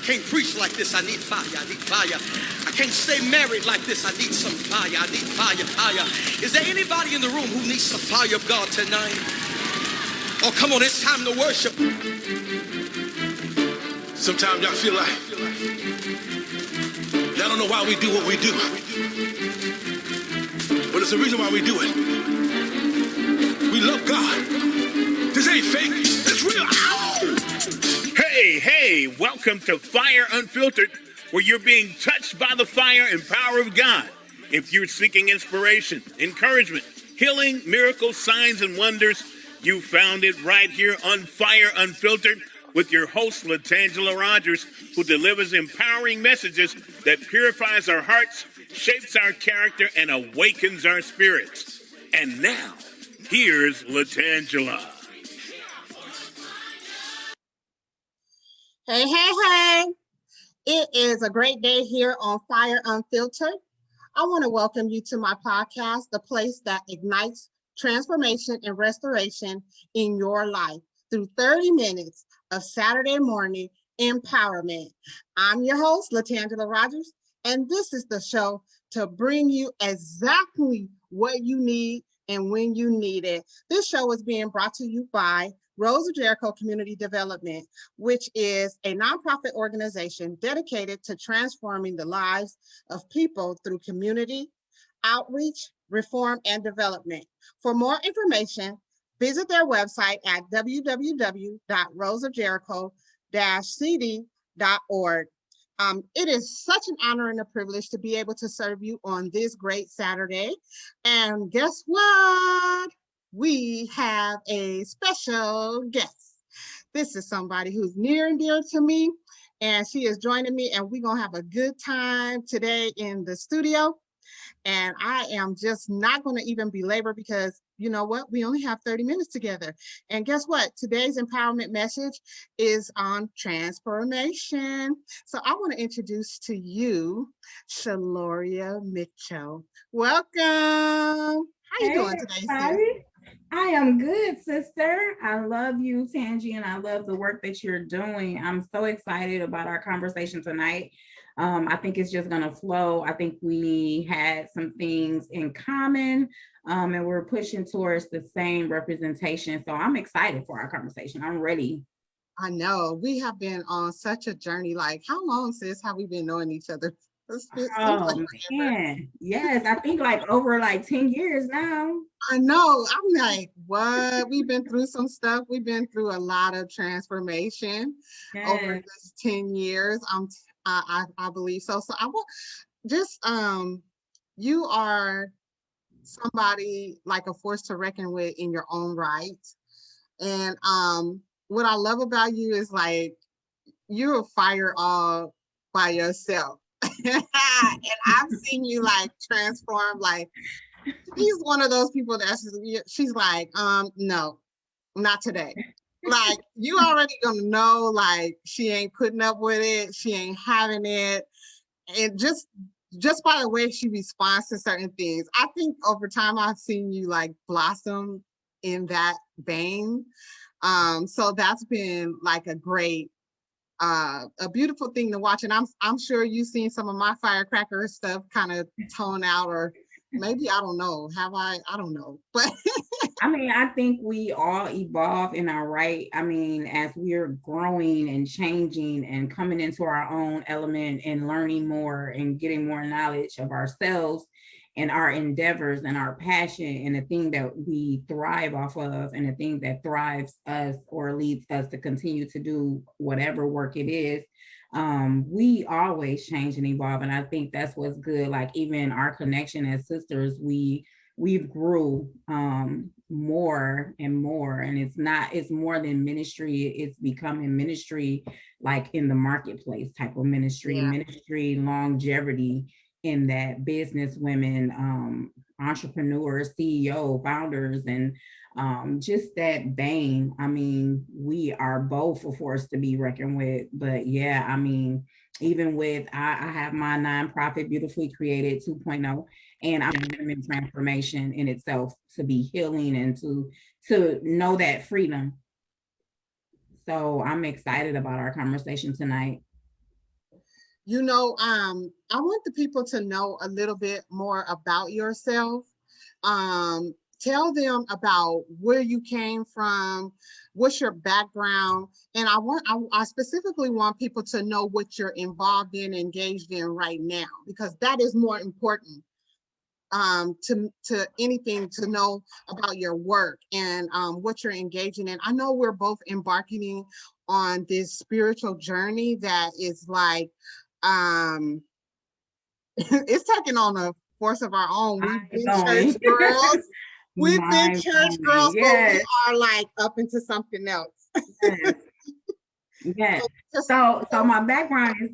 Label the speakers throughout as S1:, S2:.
S1: can't preach like this. I need fire. I need fire. I can't stay married like this. I need some fire. I need fire. Fire. Is there anybody in the room who needs the fire of God tonight? Oh, come on. It's time to worship.
S2: Sometimes y'all feel like y'all don't know why we do what we do. But it's the reason why we do it. We love God. This ain't fake. It's real. Ow!
S3: Hey, welcome to Fire Unfiltered, where you're being touched by the fire and power of God. If you're seeking inspiration, encouragement, healing, miracles, signs, and wonders, you found it right here on Fire Unfiltered with your host, Latangela Rogers, who delivers empowering messages that purifies our hearts, shapes our character, and awakens our spirits. And now, here's Latangela.
S4: Hey. It is a great day here on Fire Unfiltered. I want to welcome you to my podcast, the place that ignites transformation and restoration in your life through 30 minutes of Saturday morning empowerment. I'm your host, Latangela Rogers, and this is the show to bring you exactly what you need and when you need it. This show is being brought to you by Rose of Jericho Community Development, which is a nonprofit organization dedicated to transforming the lives of people through community, outreach, reform, and development. For more information, visit their website at www.roseofjericho-cd.org. It is such an honor and a privilege to be able to serve you on this great Saturday. And guess what? We have a special guest. This is somebody who's near and dear to me, and she is joining me, and we're going to have a good time today in the studio. And I am just not going to even belabor because you know what? We only have 30 minutes together. And guess what? Today's empowerment message is on transformation. So I want to introduce to you Shaloria Mitchell. Welcome. How you doing today, sis?
S5: I am good, sister. I love you, Tangi, and I love the work that you're doing. I'm so excited about our conversation tonight. I think it's just going to flow. I think we had some things in common, and we're pushing towards the same representation. So I'm excited for our conversation. I'm ready.
S4: I know. We have been on such a journey. Like, how long, sis, have we been knowing each other?
S5: Oh, man. Yes, I think like over like 10 years now.
S4: I know. I'm like, what? We've been through some stuff. We've been through a lot of transformation over this 10 years. I believe so. So I want just you are somebody like a force to reckon with in your own right. And what I love about you is like you're a fire all by yourself. And I've seen you like transform. Like she's one of those people that she's like, no, not today. Like you already gonna know, like she ain't putting up with it, she ain't having it, and just by the way she responds to certain things, I think over time I've seen you like blossom in that vein. So that's been like a great, a beautiful thing to watch, and I'm sure you've seen some of my firecracker stuff kind of tone out, or maybe I don't know. Have I don't know, but.
S5: I mean, I think we all evolve in our right. I mean, as we're growing and changing and coming into our own element and learning more and getting more knowledge of ourselves and our endeavors and our passion and the thing that we thrive off of and the thing that thrives us or leads us to continue to do whatever work it is. We always change and evolve. And I think that's what's good. Like even our connection as sisters, we've grew more and more, and it's more than ministry. It's becoming ministry, like in the marketplace type of ministry, ministry longevity in that business women, entrepreneurs, CEO, founders, and just that vein. I mean, we are both a force to be reckoned with, but yeah, I mean, even with, I have my nonprofit, Beautifully Created 2.0, and I'm in transformation in itself to be healing and to know that freedom. So I'm excited about our conversation tonight.
S4: I want the people to know a little bit more about yourself. Tell them about where you came from, what's your background, and I specifically want people to know what you're involved in, engaged in right now, because that is more important to anything, to know about your work and what you're engaging in. I know we're both embarking on this spiritual journey that is like, it's taking on a force of our own. We've been church girls. We've been church girls, but we are like up into something else.
S5: Yes. Yes. So my background is,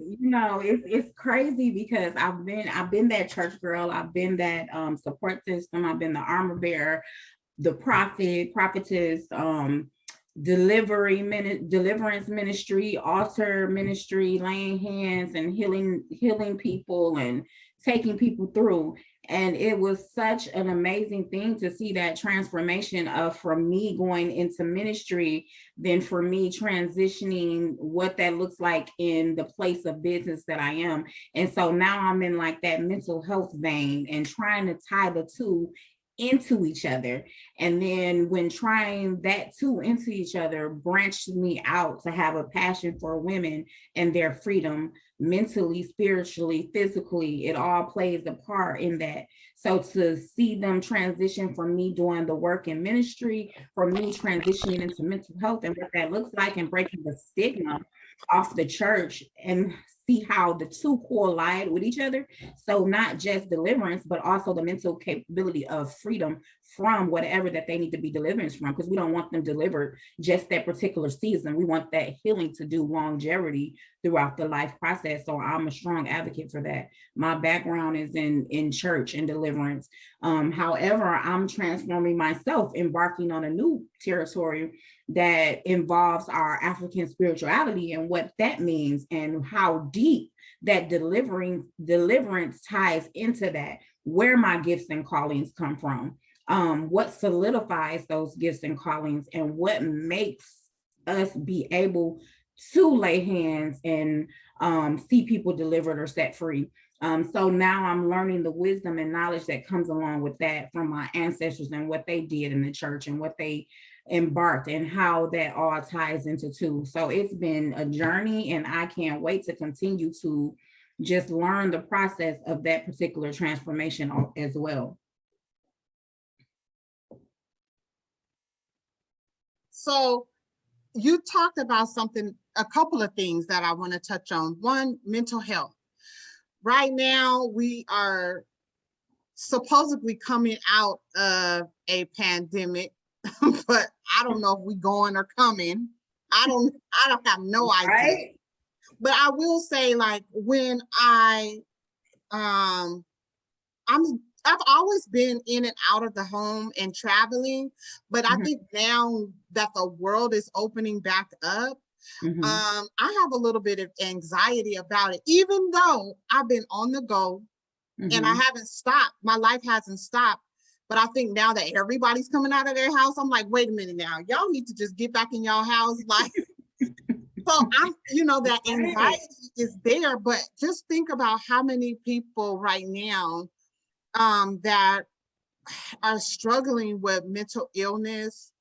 S5: it's crazy because I've been that church girl. I've been that support system. I've been the armor bearer, the prophetess, deliverance ministry, altar ministry, laying hands and healing people and taking people through. And it was such an amazing thing to see that transformation of, from me going into ministry, then for me transitioning what that looks like in the place of business that I am. And so now I'm in like that mental health vein and trying to tie the two into each other. And then when trying that two into each other branched me out to have a passion for women and their freedom, mentally, spiritually, physically, it all plays a part in that. So to see them transition from me doing the work in ministry, from me transitioning into mental health and what that looks like, and breaking the stigma off the church, and see how the two collide with each other. So not just deliverance, but also the mental capability of freedom from whatever that they need to be deliverance from, because we don't want them delivered just that particular season. We want that healing to do longevity throughout the life process. So I'm a strong advocate for that. My background is in church and deliverance. However, I'm transforming myself, embarking on a new territory that involves our African spirituality and what that means, and how deep that deliverance ties into that, where my gifts and callings come from, what solidifies those gifts and callings, and what makes us be able to lay hands and see people delivered or set free. So now I'm learning the wisdom and knowledge that comes along with that from my ancestors and what they did in the church and what they embarked, and how that all ties into two. So it's been a journey, and I can't wait to continue to just learn the process of that particular transformation as well.
S4: So you talked about a couple of things that I want to touch on. One, mental health. Right now, we are supposedly coming out of a pandemic, but I don't know if we're going or coming. I don't have no idea. Right? But I will say, like, when I've always been in and out of the home and traveling, but I think now that the world is opening back up, I have a little bit of anxiety about it, even though I've been on the go and I haven't stopped. My life hasn't stopped. But I think now that everybody's coming out of their house, I'm like, wait a minute now, y'all need to just get back in y'all house. Like, so that anxiety is there, but just think about how many people right now that are struggling with mental illness,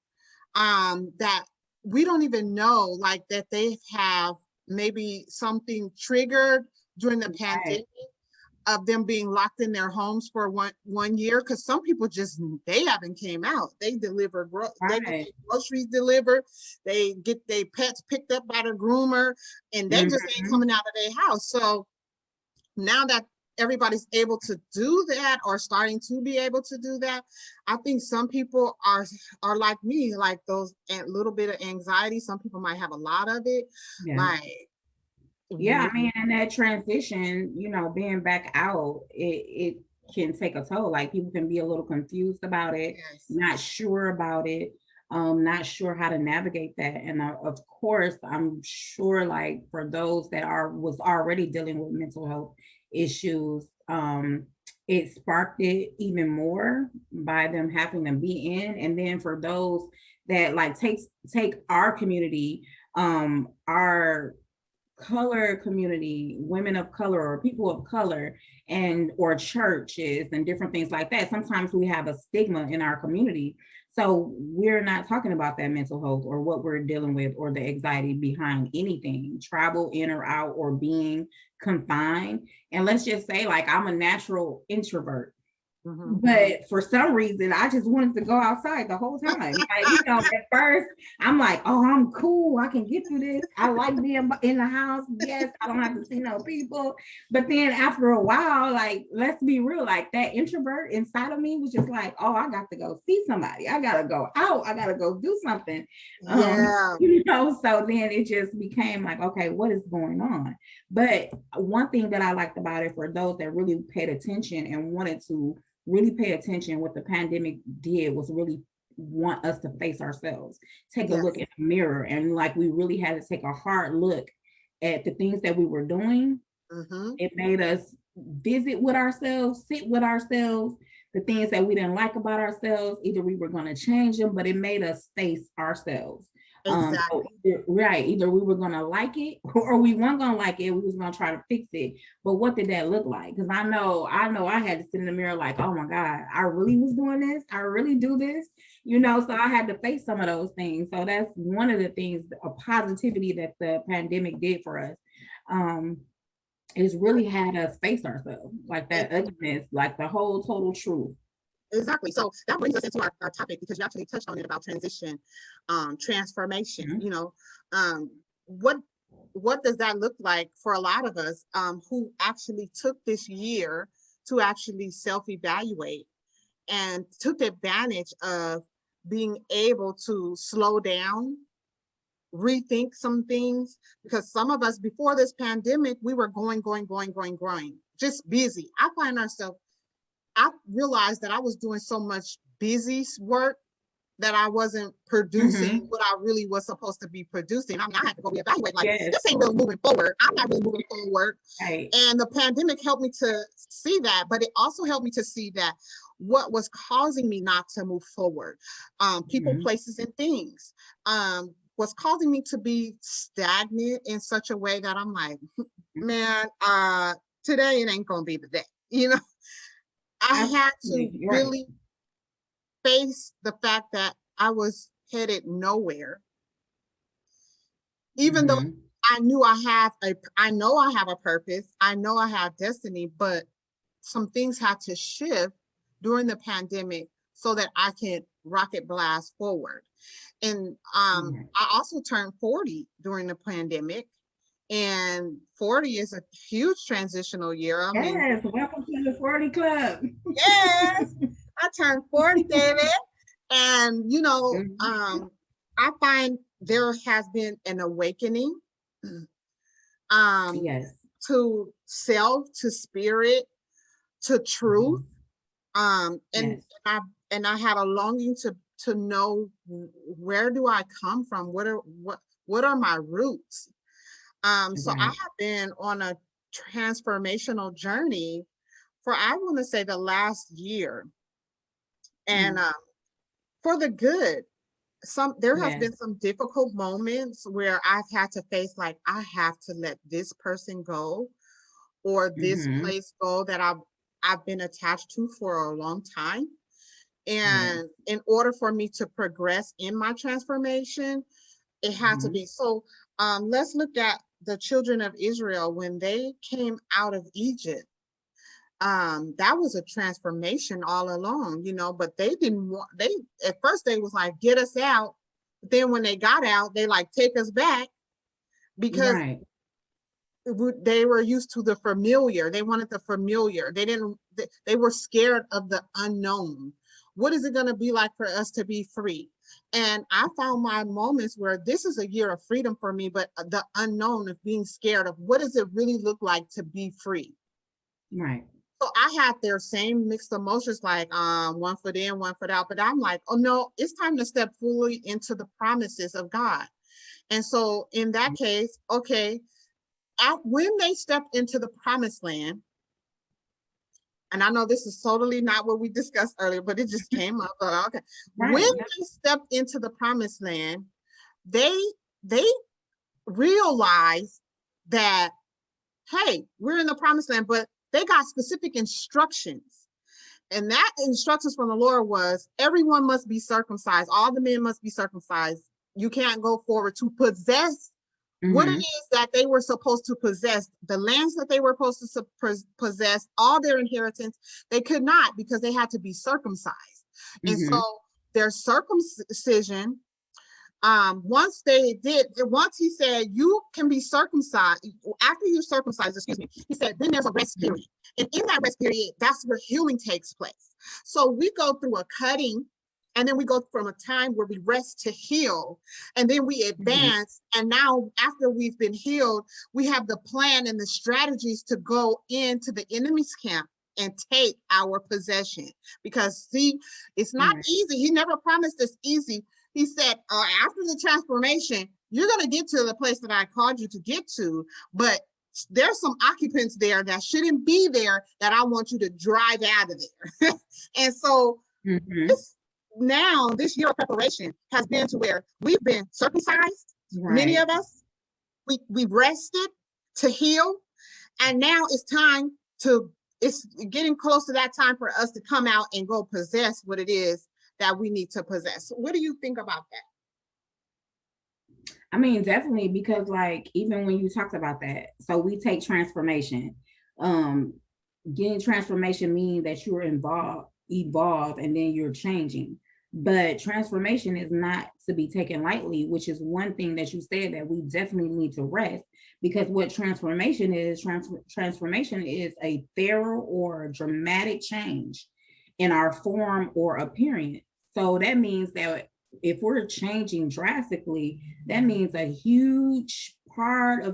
S4: that we don't even know, like, that they have maybe something triggered during the pandemic of them being locked in their homes for one year, because some people they haven't came out. They deliver they get groceries delivered, they get their pets picked up by the groomer, and they just ain't coming out of their house. So now that everybody's able to do that, or starting to be able to do that, I think some people are like me, like those a little bit of anxiety. Some people might have a lot of it.
S5: Yeah, I mean, and that transition, being back out, it can take a toll. Like, people can be a little confused about it, not sure about it, not sure how to navigate that. And of course, I'm sure, like, for those that was already dealing with mental health issues, it sparked it even more by them having to be in. And then for those that, like, take our community, our color community, women of color or people of color, and or churches and different things like that, sometimes we have a stigma in our community. So we're not talking about that mental health or what we're dealing with or the anxiety behind anything, travel in or out or being confined. And let's just say, like, I'm a natural introvert. But for some reason, I just wanted to go outside the whole time. Like, at first, I'm like, oh, I'm cool. I can get through this. I like being in the house. Yes, I don't have to see no people. But then after a while, like, let's be real, like that introvert inside of me was just like, oh, I got to go see somebody. I got to go out. I got to go do something.
S4: Yeah.
S5: So then it just became like, okay, what is going on? But one thing that I liked about it, for those that really paid attention and wanted to really pay attention, what the pandemic did was really want us to face ourselves, take a look in the mirror, and like we really had to take a hard look at the things that we were doing. It made us visit with ourselves, sit with ourselves, the things that we didn't like about ourselves. Either we were going to change them, but it made us face ourselves.
S4: Exactly.
S5: Either we were gonna like it or we weren't gonna like it. We was gonna try to fix it. But what did that look like? Because I know I had to sit in the mirror like, oh my God, I really was doing this. I really do this, so I had to face some of those things. So that's one of the things, a positivity that the pandemic did for us. Is really had us face ourselves, like that ugliness, like the whole total truth.
S4: Exactly. So that brings us into our topic, because you actually touched on it about transition, transformation. What does that look like for a lot of us who actually took this year to actually self-evaluate and took advantage of being able to slow down, rethink some things? Because some of us before this pandemic, we were going, just busy. I realized that I was doing so much busy work that I wasn't producing what I really was supposed to be producing. I mean, I had to go reevaluate, like, this ain't really moving forward. I'm not really moving forward.
S5: Right.
S4: And the pandemic helped me to see that, but it also helped me to see that what was causing me not to move forward, people, places, and things, was causing me to be stagnant in such a way that I'm like, man, today it ain't gonna be the day, I had to really face the fact that I was headed nowhere. Even though I knew I know I have a purpose, I know I have destiny, but some things had to shift during the pandemic so that I can rocket blast forward. And I also turned 40 during the pandemic. And 40 is a huge transitional year. I mean,
S5: yes, welcome to the 40 club.
S4: Yes, I turned 40, David. And, I find there has been an awakening to self, to spirit, to truth. And I had a longing to know, where do I come from? What are my roots? So I have been on a transformational journey for, I want to say, the last year, and for the good. There has been some difficult moments where I've had to face, like, I have to let this person go, or this place go that I've been attached to for a long time. And in order for me to progress in my transformation, it had to be. So let's look at the children of Israel when they came out of Egypt. That was a transformation all along, but they didn't want, at first they was like, get us out. But then when they got out, they like, take us back, because they were used to the familiar. They wanted the familiar. They were scared of the unknown. What is it going to be like for us to be free? And I found my moments where this is a year of freedom for me, but the unknown of being scared of, what does it really look like to be free?
S5: Right.
S4: So I had their same mixed emotions, like one foot in, one foot out. But I'm like, oh no, it's time to step fully into the promises of God. And so in that case, okay, when they stepped into the promised land, and I know this is totally not what we discussed earlier, but it just came up. Okay. When they stepped into the promised land, they realized that, hey, we're in the promised land, but they got specific instructions. And that instructions from the Lord was everyone must be circumcised. All the men must be circumcised. You can't go forward to possess what it is that they were supposed to possess, the lands that they were supposed to possess, all their inheritance. They could not because they had to be circumcised. And so their circumcision, once he said, you can be circumcised, after you're circumcised, he said, then there's a rest period. And in that rest period, that's where healing takes place. So we go through a cutting, and then we go from a time where we rest to heal, and then we advance. And now after we've been healed, we have the plan and the strategies to go into the enemy's camp and take our possession. Because see, it's not easy. He never promised us easy. He said, after the transformation, you're going to get to the place that I called you to get to, but there's some occupants there that shouldn't be there that I want you to drive out of there. And so this year of preparation has been to where we've been circumcised. Many of us, we rested to heal. And now it's getting close to that time for us to come out and go possess what it is that we need to possess. What do you think about that?
S5: I mean, definitely, because like, even when you talked about that, so we take transformation. Getting transformation means that you're evolve, and then you're changing. But transformation is not to be taken lightly, which is one thing that you said that we definitely need to rest, because what transformation is a thorough or dramatic change in our form or appearance. So that means that if we're changing drastically, that means a huge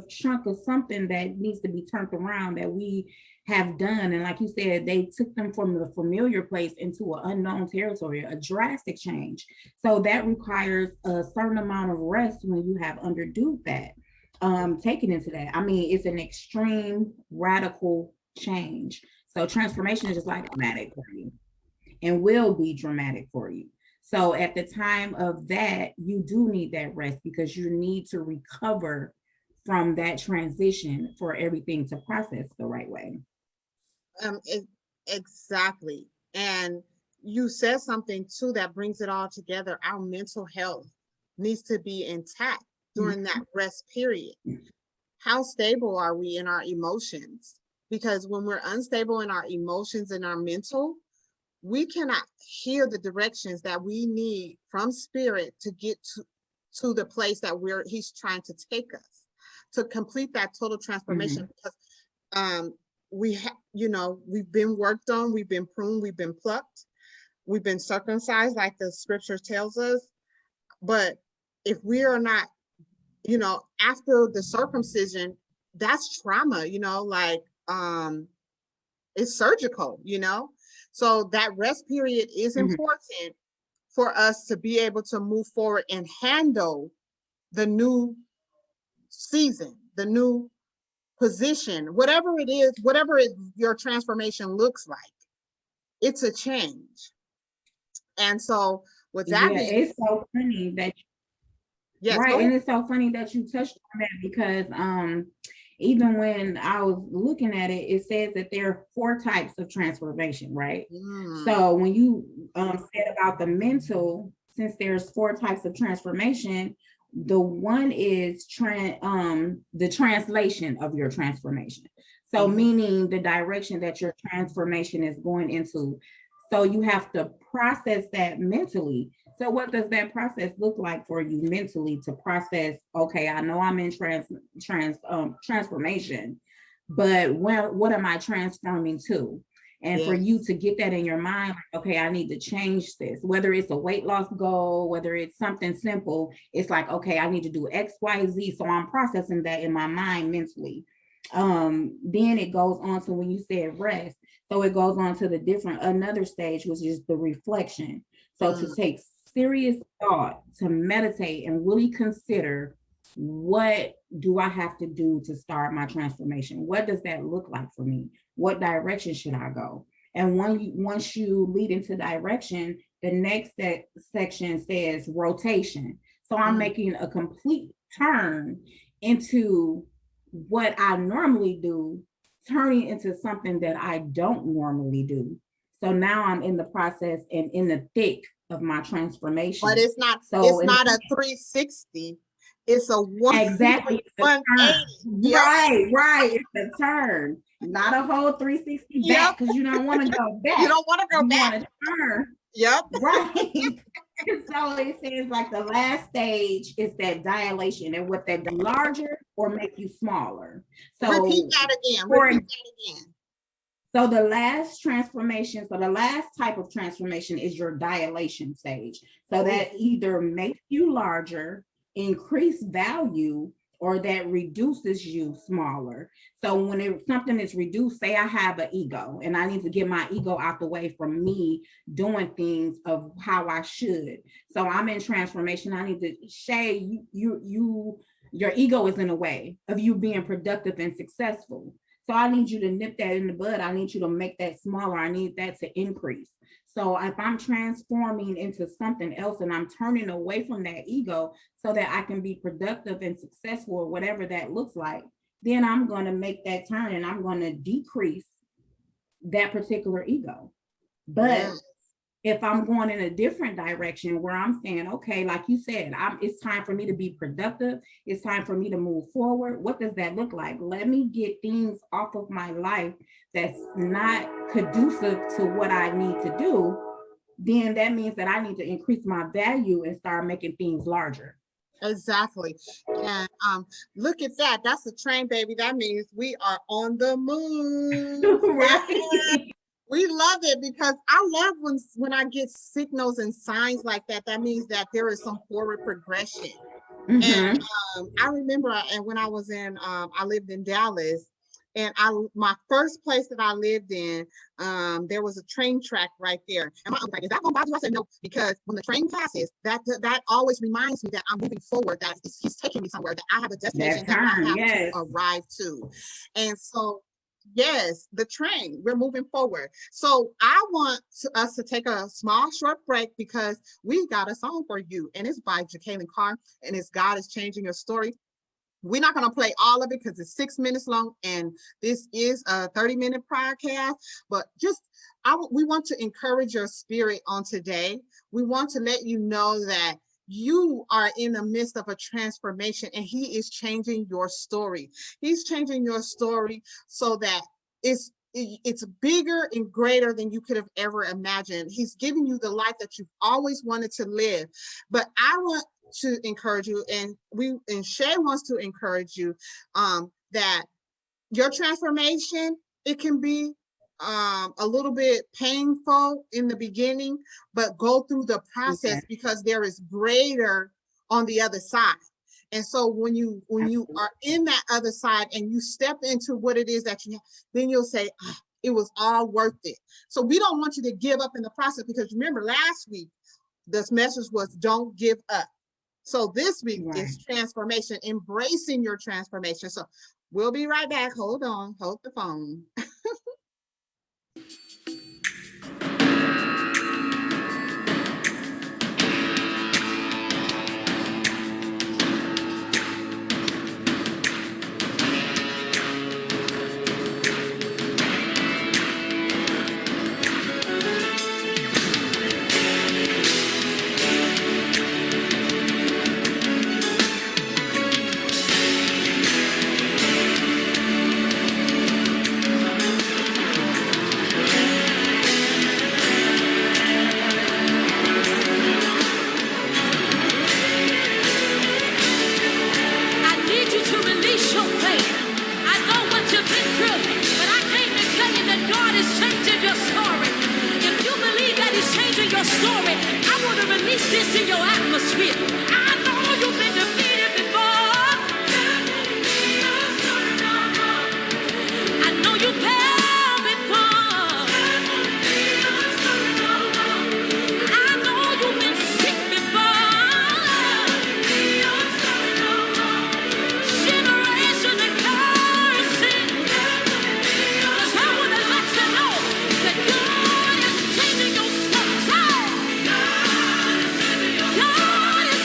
S5: chunk of something that needs to be turned around that we have done. And like you said, they took them from the familiar place into an unknown territory, a drastic change. So that requires a certain amount of rest when you have underdone that, taken into that. I mean, it's an extreme radical change. So transformation is just like dramatic for you and will be dramatic for you. So at the time of that, you do need that rest because you need to recover from that transition for everything to process the right way.
S4: Exactly. And you said something too that brings it all together. Our mental health needs to be intact during that rest period. How stable are we in our emotions? Because when we're unstable in our emotions and our mental, we cannot hear the directions that we need from spirit to get to the place that he's trying to take us to complete that total transformation. Because we've been worked on, we've been pruned, we've been plucked, we've been circumcised like the scripture tells us. But if we are not, after the circumcision, that's trauma, it's surgical, So that rest period is important for us to be able to move forward and handle the new season, the new position, whatever it is, your transformation looks like. It's a change. And so with that,
S5: it's so funny that and it's so funny that you touched on that, because even when I was looking at it, it says that there are 4 types of transformation, right? So when you said about the mental, since there's 4 types of transformation, the one is the translation of your transformation. So meaning the direction that your transformation is going into. So you have to process that mentally. So what does that process look like for you mentally to process? Okay, I know I'm in transformation, but what am I transforming to? And for you to get that in your mind, okay, I need to change this, whether it's a weight loss goal, whether it's something simple, it's like, okay, I need to do X, Y, Z. So I'm processing that in my mind mentally. Then it goes on to when you said rest. So it goes on to another stage, which is the reflection. So to take serious thought, to meditate and really consider, what do I have to do to start my transformation? What does that look like for me? What direction should I go? And once you lead into direction, the next section says rotation. So I'm making a complete turn into what I normally do turning into something that I don't normally do. So now I'm in the process and in the thick of my transformation.
S4: But it's not a 360. It's a
S5: exactly
S4: 180.
S5: Yep. Right. It's a turn, not a whole 360 back, because you don't want to go back.
S4: You don't want to go back.
S5: You want to turn.
S4: Yep.
S5: Right. So it says like the last stage is that dilation, and what that larger or make you smaller. So
S4: repeat that again.
S5: So the last transformation, so the last type of transformation is your dilation stage. So that either makes you larger, increase value, or that reduces you smaller. So when something is reduced, say I have an ego and I need to get my ego out the way from me doing things of how I should. So I'm in transformation. I need to Shay, your ego is in the way of you being productive and successful. So I need you to nip that in the bud. I need you to make that smaller. I need that to increase. So if I'm transforming into something else and I'm turning away from that ego so that I can be productive and successful or whatever that looks like, then I'm going to make that turn and I'm going to decrease that particular ego. But if I'm going in a different direction where I'm saying, okay, like you said, it's time for me to be productive. It's time for me to move forward. What does that look like? Let me get things off of my life that's not conducive to what I need to do. Then that means that I need to increase my value and start making things larger.
S4: Exactly. And look at that. That's a train, baby. That means we are on the move.
S5: Right.
S4: We love it because I love when I get signals and signs like that. That means that there is some forward progression. And I remember, and when I was I lived in Dallas, and my first place that I lived in, there was a train track right there. And my uncle was like, "Is that going to bother you?" I said, "No," because when the train passes, that always reminds me that I'm moving forward, that he's taking me somewhere, that I have a destination that I have to arrive to. And so, yes, the train, we're moving forward. So I want us to take a small, short break because we got a song for you, and it's by Jacqueline Carr, and it's God is Changing Your Story. We're not going to play all of it because it's 6 minutes long, and this is a 30-minute podcast, but we want to encourage your spirit on today. We want to let you know that you are in the midst of a transformation, and he is changing your story. He's changing your story so that it's bigger and greater than you could have ever imagined. He's giving you the life that you've always wanted to live. But I want to encourage you, and Shay wants to encourage you, that your transformation, it can be a little bit painful in the beginning, but go through the process because there is greater on the other side. And so when you are in that other side and you step into what it is that you have, then you'll say, it was all worth it. So we don't want you to give up in the process, because remember last week, this message was don't give up. So this week is transformation, embracing your transformation. So we'll be right back. Hold on, hold the phone.
S6: God is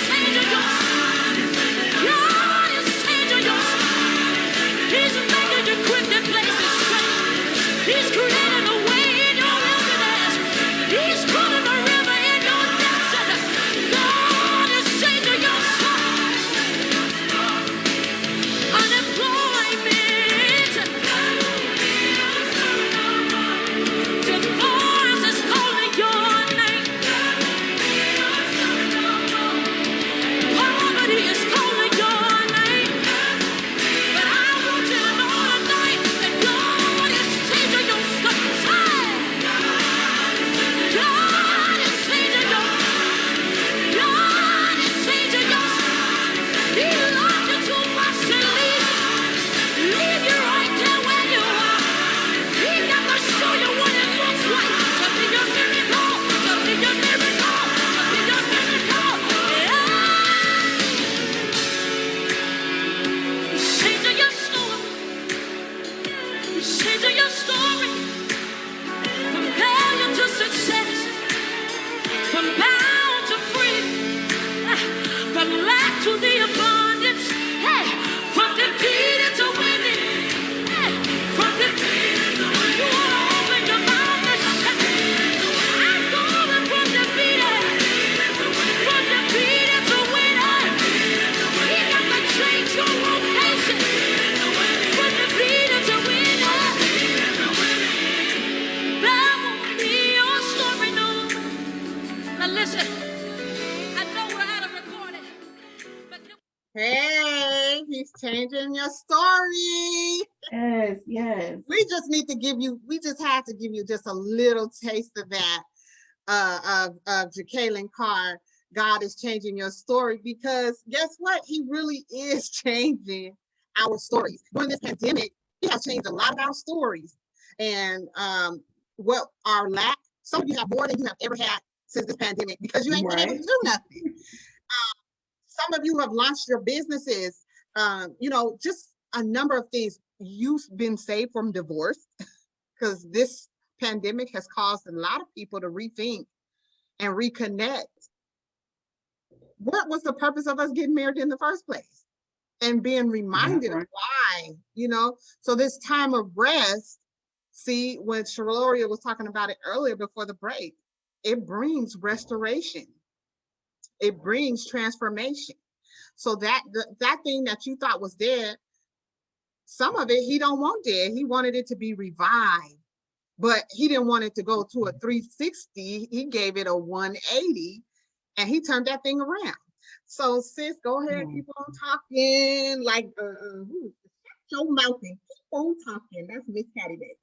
S6: changing your Listen, I know we're out of recording, but
S4: Hey, he's changing your story.
S5: Yes, yes.
S4: We just had to give you just a little taste of that, of Jacqueline Carr. God is changing your story, because guess what? He really is changing our stories. During this pandemic, he has changed a lot of our stories. And what our lack, some of you have more than you have ever had since this pandemic, because you ain't been able to do nothing. Some of you have launched your businesses, just a number of things. You've been saved from divorce, because this pandemic has caused a lot of people to rethink and reconnect. What was the purpose of us getting married in the first place? And being reminded of why, so this time of rest, see, when Shaloria was talking about it earlier before the break, it brings restoration. It brings transformation. So that thing that you thought was dead, some of it he don't want dead. He wanted it to be revived, but he didn't want it to go to a 360. He gave it a 180, and he turned that thing around. So sis, go ahead, keep on talking. Like your mouth and keep on talking. That's Miss Patty Day.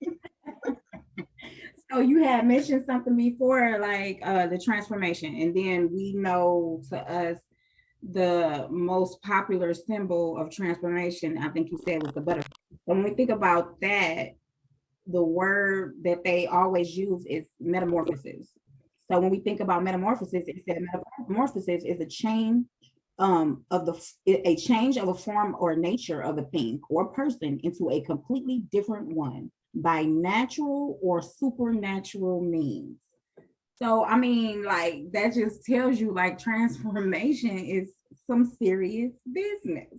S5: So you had mentioned something before, like the transformation, and then we know, to us, the most popular symbol of transformation, I think you said, was the butterfly. When we think about that, the word that they always use is metamorphosis. So when we think about metamorphosis, it said metamorphosis is a change of a form or nature of a thing or person into a completely different one by natural or supernatural means. So, I mean, like, that just tells you, like, transformation is some serious business.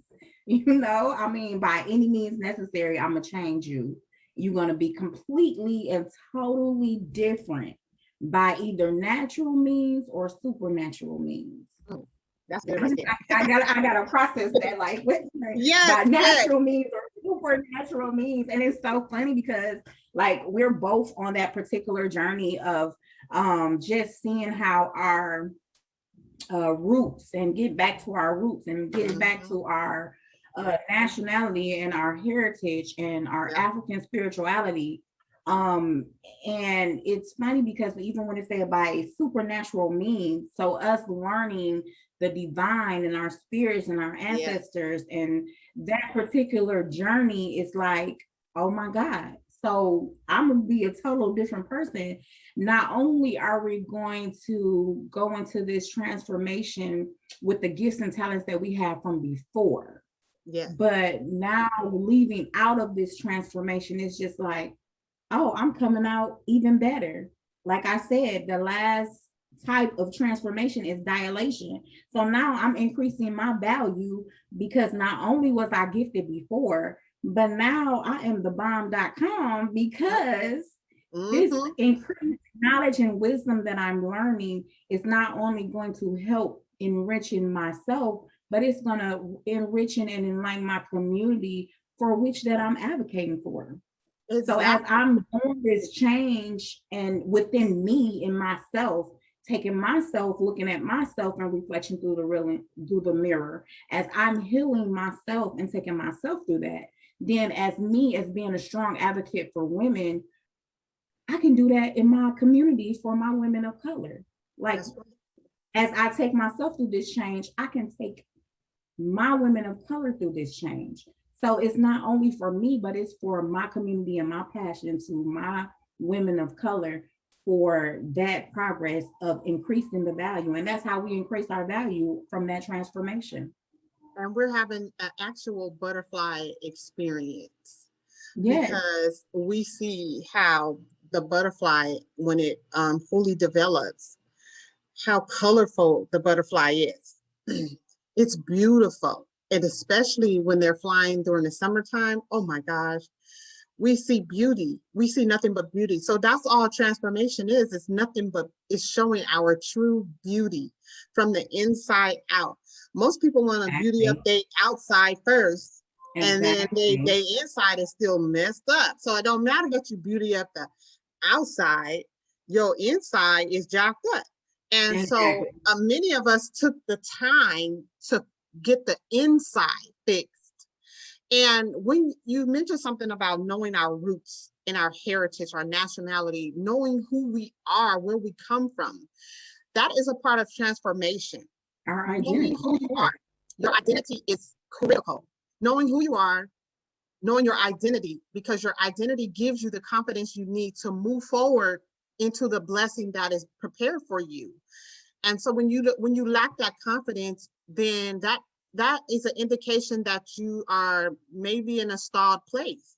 S5: I mean, by any means necessary, I'm going to change you. You're going to be completely and totally different by either natural means or supernatural means.
S4: Oh, that's good right there.
S5: I gotta process that, like, by natural means or supernatural means. And it's so funny because, like, we're both on that particular journey of just seeing how our roots, and get back to our roots, and get back to our nationality and our heritage and our African spirituality. And it's funny because even when it's said by supernatural means, so us learning the divine and our spirits and our ancestors, and that particular journey is like, oh my God. So I'm gonna be a total different person. Not only are we going to go into this transformation with the gifts and talents that we have from before, but now leaving out of this transformation is just like, oh, I'm coming out even better. Like I said, the last type of transformation is dilation. So now I'm increasing my value, because not only was I gifted before, but now I am the bomb.com, because this increased knowledge and wisdom that I'm learning is not only going to help enriching myself, but it's going to enrich and enlighten my community, for which that I'm advocating for. Exactly. So as I'm doing this change and within me and myself, taking myself, looking at myself and reflection through the mirror, as I'm healing myself and taking myself through that, then as me, as being a strong advocate for women, I can do that in my communities for my women of color. Like, as I take myself through this change, I can take my women of color through this change. So it's not only for me, but it's for my community and my passion to my women of color for that progress of increasing the value. And that's how we increase our value from that transformation.
S4: And we're having an actual butterfly experience. Because we see how the butterfly, when it fully develops, how colorful the butterfly is. It's beautiful. And especially when they're flying during the summertime, oh my gosh, we see beauty. We see nothing but beauty. So that's all transformation is. It's nothing but, it's showing our true beauty from the inside out. Most people want a beauty update outside first, and then they inside is still messed up. So it don't matter that you beauty up the outside, your inside is jacked up. And so
S5: Exactly.
S4: many of us took the time to get the inside fixed. And when you mentioned something about knowing our roots and our heritage, our nationality, knowing who we are, where we come from, that is a part of transformation.
S5: Our
S4: Knowing
S5: identity.
S4: who you are, your identity is critical. Knowing who you are, knowing your identity, because your identity gives you the confidence you need to move forward into the blessing that is prepared for you. And so when you lack that confidence, then that is an indication that you are maybe in a stalled place.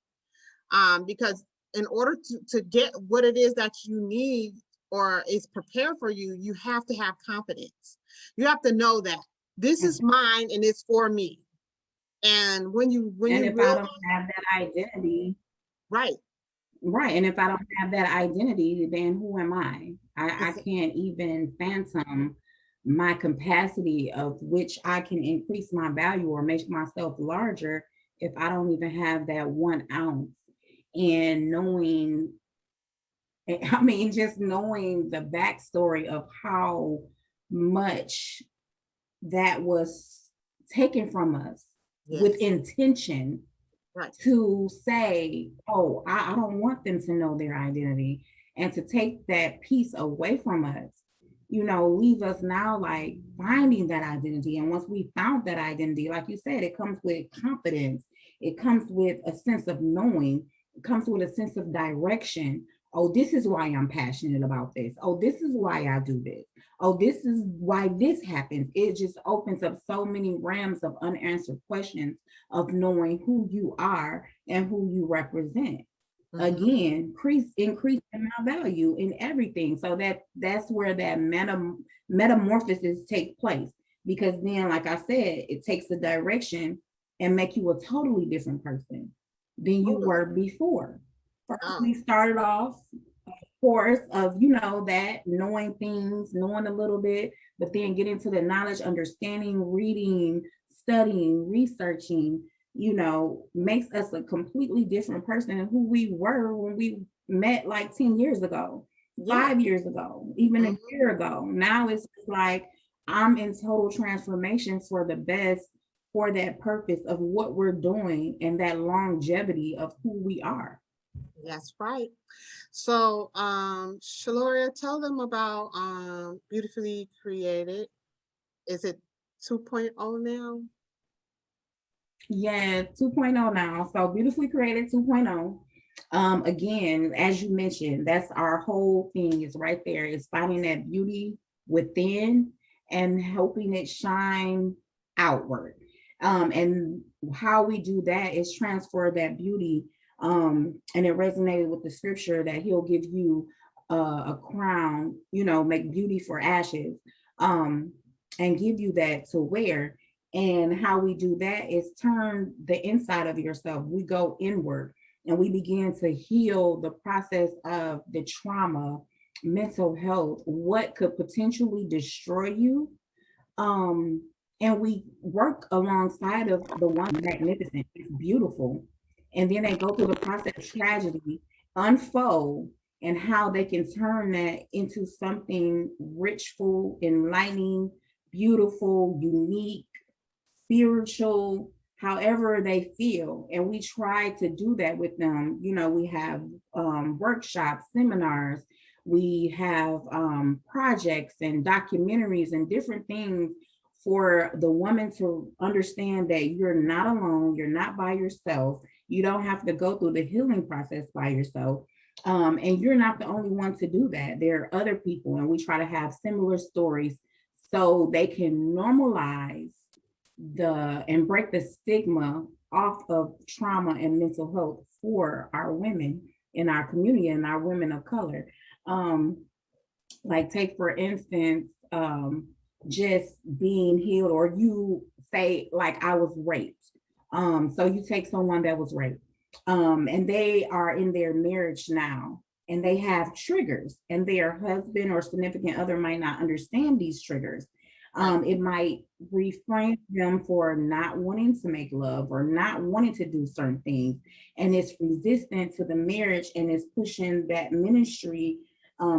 S4: Because in order to get what it is that you need or is prepared for you, you have to have confidence. You have to know that this is mine and it's for me. And when you
S5: And if I
S4: realize,
S5: don't have that identity,
S4: right,
S5: right, and if I don't have that identity, then who am I? I
S4: it's-
S5: can't even phantom my capacity of which I can increase my value or make myself larger if I don't even have that 1 ounce. And knowing, I mean, just knowing the backstory of how much that was taken from us with
S4: yes,
S5: intention
S4: right,
S5: to say, oh, I don't want them to know their identity, and to take that piece away from us, leave us now like finding that identity. And once we found that identity, like you said, it comes with confidence, it comes with a sense of knowing, it comes with a sense of direction. Oh, this is why I'm passionate about this. Oh, this is why I do this. Oh, this is why this happens. It just opens up so many realms of unanswered questions of knowing who you are and who you represent.
S4: mhm,
S5: Again, increasing my value in everything. So that's where that metamorphosis take place. Because then, like I said, it takes a direction and make you a totally different person than you
S4: totally.
S5: were before. First,
S4: Oh,
S5: we started off course of that knowing things, knowing a little bit, but then getting to the knowledge, understanding, reading, studying, researching, makes us a completely different person than who we were when we met like 10 years ago,
S4: yeah.
S5: 5 years ago, even a
S4: Mhm.
S5: year ago. Now it's like I'm in total transformation for the best, for that purpose of what we're doing and that longevity of who we are.
S4: That's right. So, Shaloria, tell them about Beautifully Created. Is it 2.0 now?
S5: Yeah, 2.0 now. So Beautifully Created 2.0. Again, as you mentioned, that's our whole thing is right there. Is finding that beauty within and helping it shine outward. And how we do that is transfer that beauty. And it resonated with the scripture that he'll give you a crown, make beauty for ashes, and give you that to wear. And how we do that is turn the inside of yourself. We go inward and we begin to heal the process of the trauma, mental health, what could potentially destroy you. Um, and we work alongside of the one magnificent, it's beautiful. And then they go through the process of tragedy, unfold, and how they can turn that into something richful, enlightening, beautiful, unique, spiritual, however they feel. And we try to do that with them. We have workshops, seminars, we have projects and documentaries and different things for the woman to understand that you're not alone, you're not by yourself, you don't have to go through the healing process by yourself. And you're not the only one to do that. There are other people, and we try to have similar stories so they can normalize and break the stigma off of trauma and mental health for our women in our community and our women of color. Um, like take for instance, just being healed, or you say like I was raped. So you take someone that was raped, and they are in their marriage now, and they have triggers, and their husband or significant other might not understand these triggers.
S4: Right.
S5: It might refrain them for not wanting to make love or not wanting to do certain things, and it's resistant to the marriage, and it's pushing that ministry.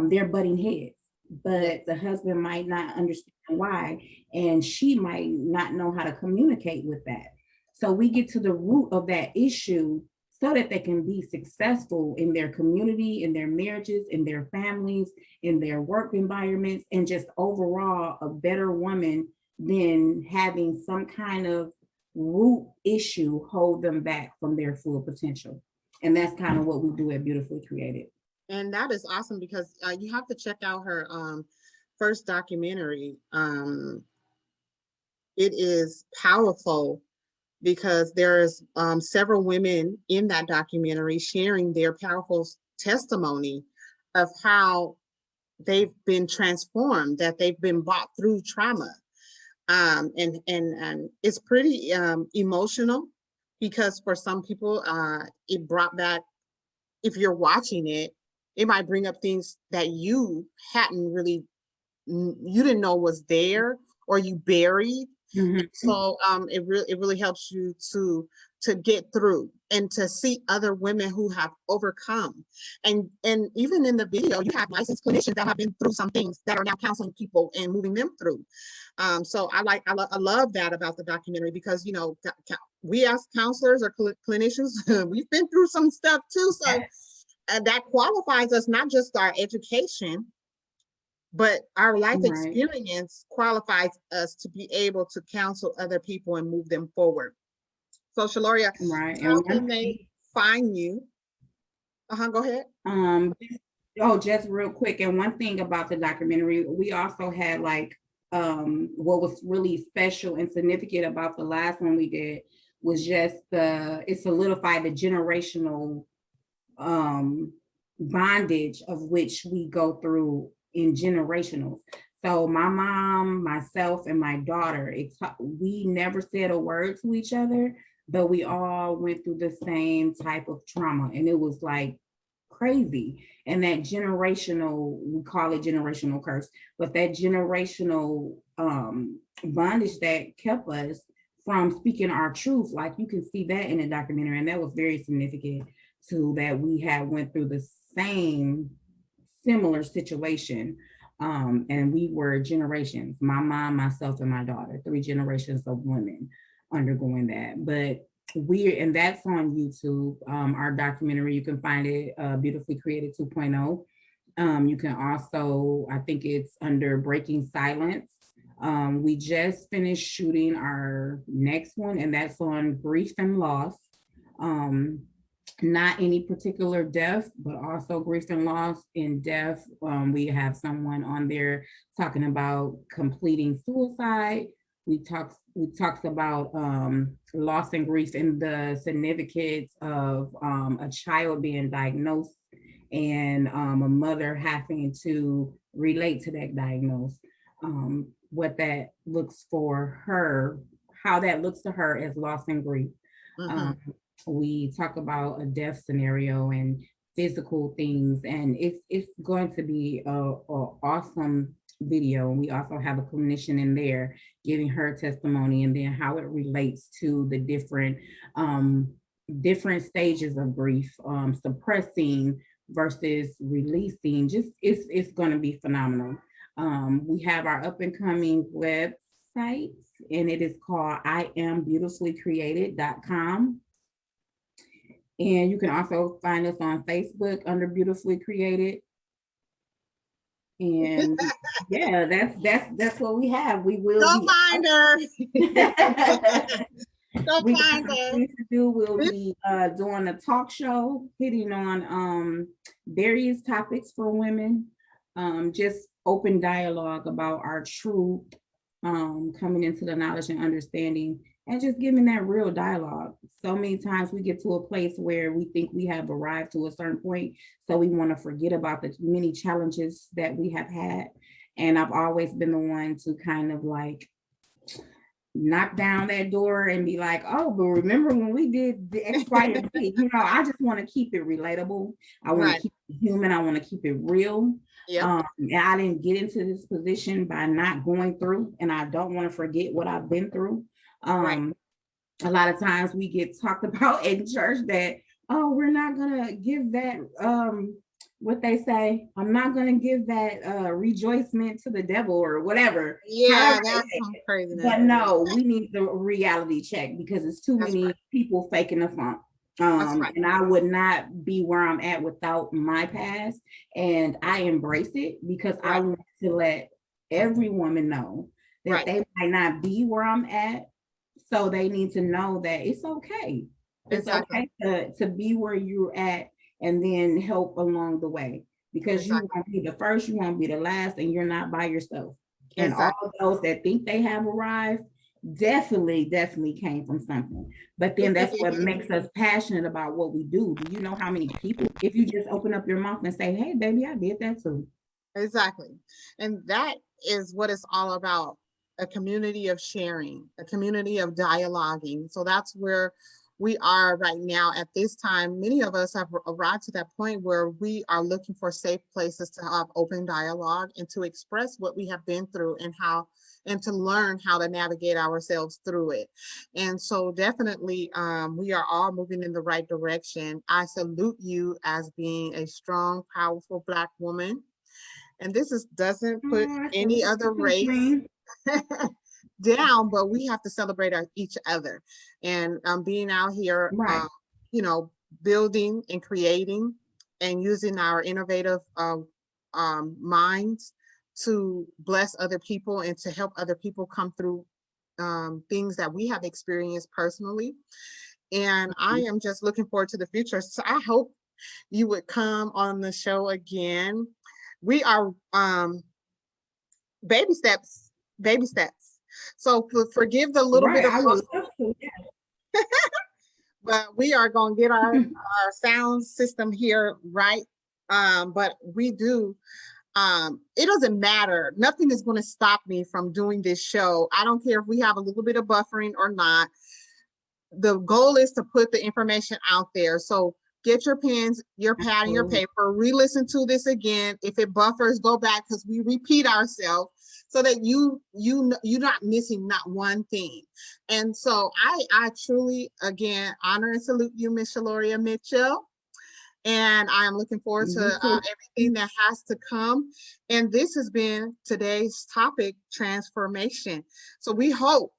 S5: They're butting heads but the husband might not understand why, and she might not know how to communicate with that. So we get to the root of that issue so that they can be successful in their community, in their marriages, in their families, in their work environments, and just overall a better woman than having some kind of root issue hold them back from their full potential. And that's kind of what we do at Beautifully Created.
S4: And that is awesome because you have to check out her first documentary. It is powerful because there's several women in that documentary sharing their powerful testimony of how they've been transformed, that they've been brought through trauma. And it's pretty emotional because for some people, it brought back, if you're watching it, it might bring up things that you hadn't really, you didn't know was there or you buried.
S5: Mhm.
S4: So it really helps you to get through and to see other women who have overcome. And even in the video, you have licensed clinicians that have been through some things that are now counseling people and moving them through. So I love that about the documentary because, you know, we as counselors or clinicians, we've been through some stuff too. So that qualifies us, not just our education, but our life
S5: Right.
S4: experience qualifies us to be able to counsel other people and move them forward. So Shaloria,
S5: Right.
S4: how
S5: And
S4: can they find you? Go ahead.
S5: Oh, just real quick. And one thing about the documentary, we also had like what was really special and significant about the last one we did was just it solidified the generational bondage of which we go through in generationals. So my mom, myself, and my daughter, we never said a word to each other, but we all went through the same type of trauma. And it was like crazy. And that generational, we call it generational curse, but that generational bondage that kept us from speaking our truth, like you can see that in the documentary. And that was very significant too, that we had went through the same similar situation. And we were generations, my mom, myself, and my daughter, 3 generations of women undergoing that. But and that's on YouTube, our documentary. You can find it Beautifully Created 2.0. You can also, I think it's under Breaking Silence. We just finished shooting our next one, and that's on grief and loss. Not any particular death, but also grief and loss in death. We have someone on there talking about completing suicide. We talks about loss and grief and the significance of a child being diagnosed and a mother having to relate to that diagnosis. What that looks for her, how that looks to her as loss and grief. We talk about a death scenario and physical things, and it's going to be a awesome video. And we also have a clinician in there giving her testimony and then how it relates to the different stages of grief, suppressing versus releasing. Just it's going to be phenomenal. We have our up and coming website, and it is called IamBeautifullyCreated.com. And you can also find us on Facebook under Beautifully Created. And yeah, that's what we have. We will
S4: Go find her. Go
S5: we
S4: find her.
S5: We'll be doing a talk show hitting on various topics for women, just open dialogue about our truth, coming into the knowledge and understanding, and just giving that real dialogue. So many times we get to a place where we think we have arrived to a certain point, so we want to forget about the many challenges that we have had. And I've always been the one to kind of like knock down that door and be like, oh, but remember when we did the X, Y, and Z? You know, I just want to keep it relatable. I want to keep it human. I want to keep it real. And I didn't get into this position by not going through, and I don't want to forget what I've been through. A lot of times we get talked about in church that, oh, we're not gonna give that what they say, I'm not going to give that rejoicement to the devil or whatever.
S4: Yeah,
S5: However they
S4: that's
S5: say
S4: some
S5: it.
S4: craziness.
S5: But no, we need the reality check because it's too
S4: That's
S5: many
S4: right.
S5: people faking the funk.
S4: That's right.
S5: And I would not be where I'm at without my past. And I embrace it because I
S4: Right.
S5: want to let every woman know that
S4: Right.
S5: they might not be where I'm at. So they need to know that it's okay. It's
S4: Exactly.
S5: okay to be where you're at and then help along the way because you
S4: Exactly.
S5: won't be the first, you won't be the last, and you're not by yourself. And all
S4: Exactly.
S5: of those that think they have arrived definitely came from something. But then that's what makes us passionate about what we do. Do you know how many people, if you just open up your mouth and say, hey, baby, I did that too.
S4: Exactly. And that is what it's all about, a community of sharing, a community of dialoguing. So that's where we are right now at this time. Many of us have arrived to that point where we are looking for safe places to have open dialogue and to express what we have been through and how, and to learn how to navigate ourselves through it. And so definitely we are all moving in the right direction. I salute you as being a strong, powerful Black woman. And this doesn't put any other race down, but we have to celebrate each other. And being out here,
S5: Right.
S4: you know, building and creating and using our innovative minds to bless other people and to help other people come through things that we have experienced personally. And I am just looking forward to the future. So I hope you would come on the show again. We are baby steps, baby steps. So forgive the little bit
S5: Right.
S4: of
S5: I would love to. Yeah.
S4: but we are going to get our sound system here right. But we do, it doesn't matter. Nothing is going to stop me from doing this show. I don't care if we have a little bit of buffering or not. The goal is to put the information out there. So get your pens, your pad, and your paper, re-listen to this again. If it buffers, go back because we repeat ourselves so that you're not missing not one thing. And so I truly, again, honor and salute you, Miss Shaloria Mitchell. And I am looking forward to everything that has to come. And this has been today's topic, transformation. So we hope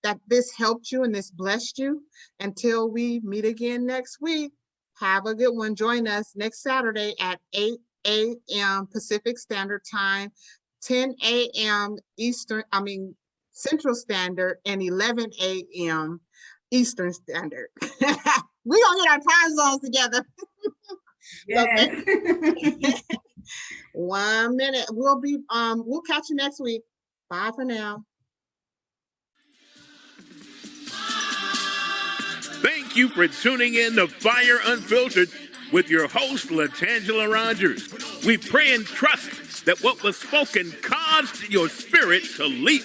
S4: that this helped you and this blessed you. Until we meet again next week, have a good one. Join us next Saturday at 8 a.m. Pacific Standard Time, 10 a.m. Central Standard, and 11 a.m. Eastern Standard. We're gonna get our time zones together.
S5: Yes.
S4: 1 minute. We'll catch you next week. Bye for now.
S3: Thank you for tuning in to Fire Unfiltered with your host, LaTangela Rogers. We pray and trust that what was spoken caused your spirit to leap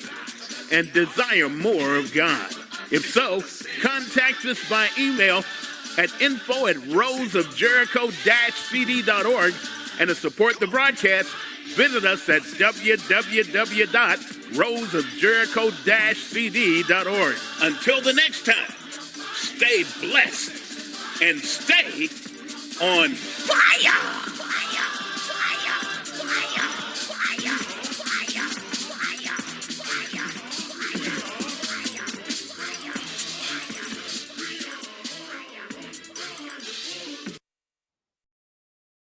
S3: and desire more of God. If so, contact us by email at info@roseofjericho-cd.org, and to support the broadcast, visit us at www.roseofjericho-cd.org. Until the next time, stay blessed and stay on fire.